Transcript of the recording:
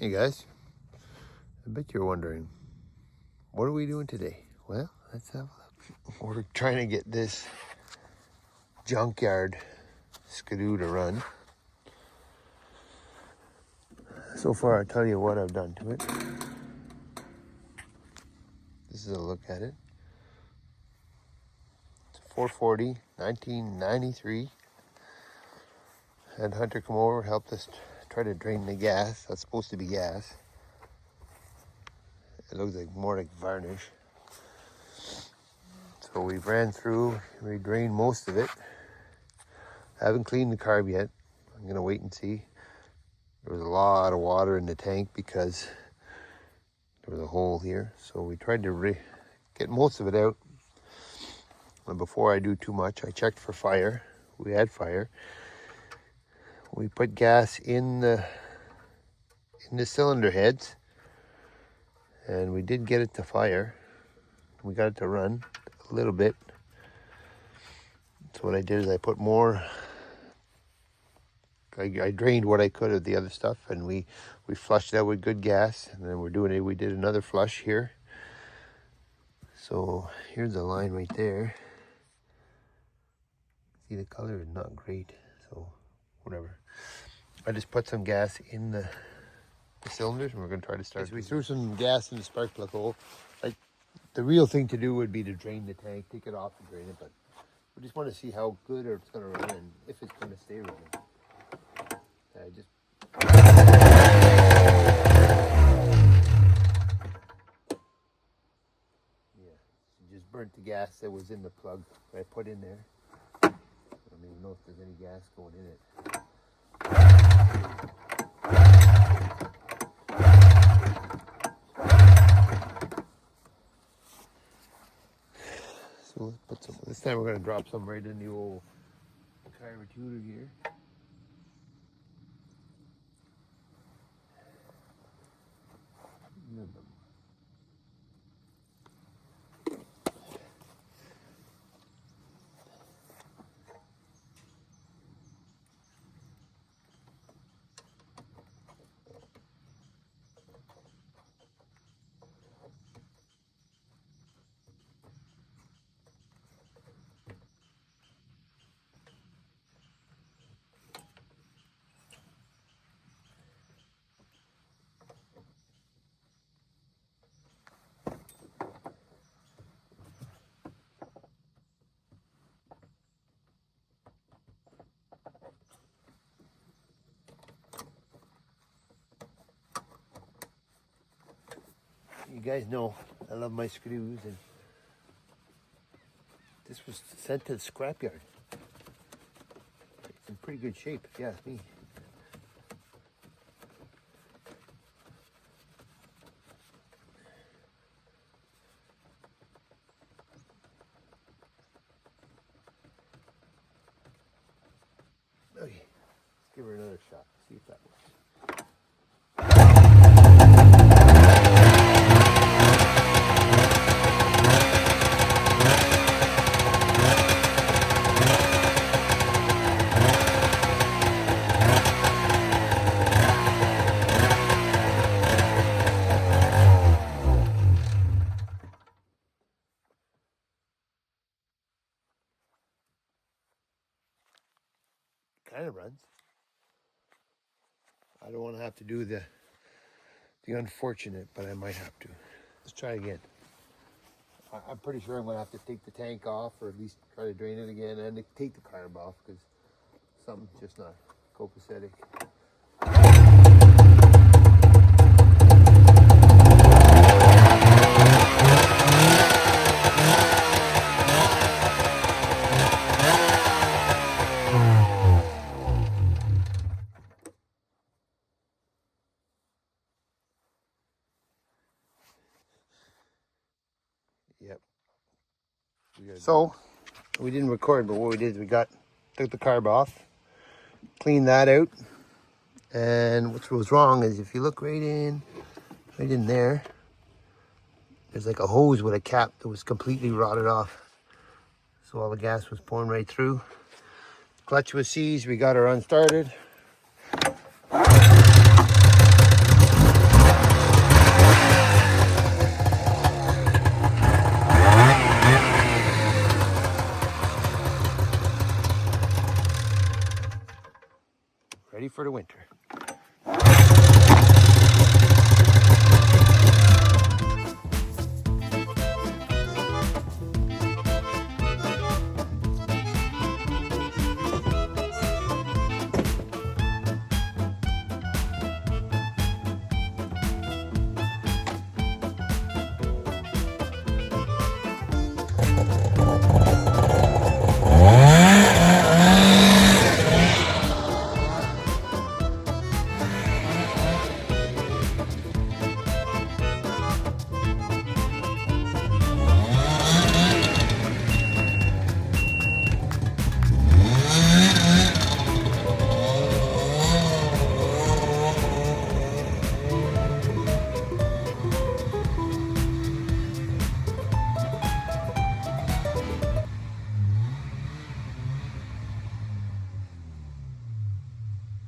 Hey guys, I bet you're wondering, what are we doing today? Well, let's have a look. We're trying to get this junkyard Skidoo to run. So far, I'll tell you what I've done to it. This is a look at it. It's a 440, 1993. Had Hunter come over, helped us try to drain the gas. That's supposed to be gas. It looks like more like varnish. So we ran through, we drained most of it. Haven't cleaned the carb yet. I'm gonna wait and see. There was a lot of water in the tank because there was a hole here. So we tried to get most of it out. And before I do too much, I checked for fire. We had fire. We put gas in the cylinder heads, and we did get it to fire. We got it to run a little bit. So what I did is I put more. I drained what I could of the other stuff, and we flushed it out with good gas. And then we did another flush here. So here's the line right there. See, the color is not great, so whatever. I just put some gas in the cylinders, and we're going to try to start. So we threw some gas in the spark plug hole. Like, the real thing to do would be to drain the tank, take it off and drain it, but we just want to see how good it's going to run and if it's going to stay running. Just burnt the gas that was in the plug that I put in there. I don't even know if there's any gas going in it. So let's put some. This time we're going to drop some right in the old carburetor here. You guys know I love my Skidoos, and this was sent to the scrapyard. It's in pretty good shape, if you ask me. Okay, let's give her another shot, see if that works. Kind of runs. I don't want to have to do the unfortunate, but I might have to. Let's try again. I'm pretty sure I'm going to have to take the tank off, or at least try to drain it again, and take the carb off, because something's just not copacetic. Yep. So we didn't record, but what we did is we took the carb off, cleaned that out, and what was wrong is if you look right in there, there's like a hose with a cap that was completely rotted off. So all the gas was pouring right through. Clutch was seized. We got her unstarted.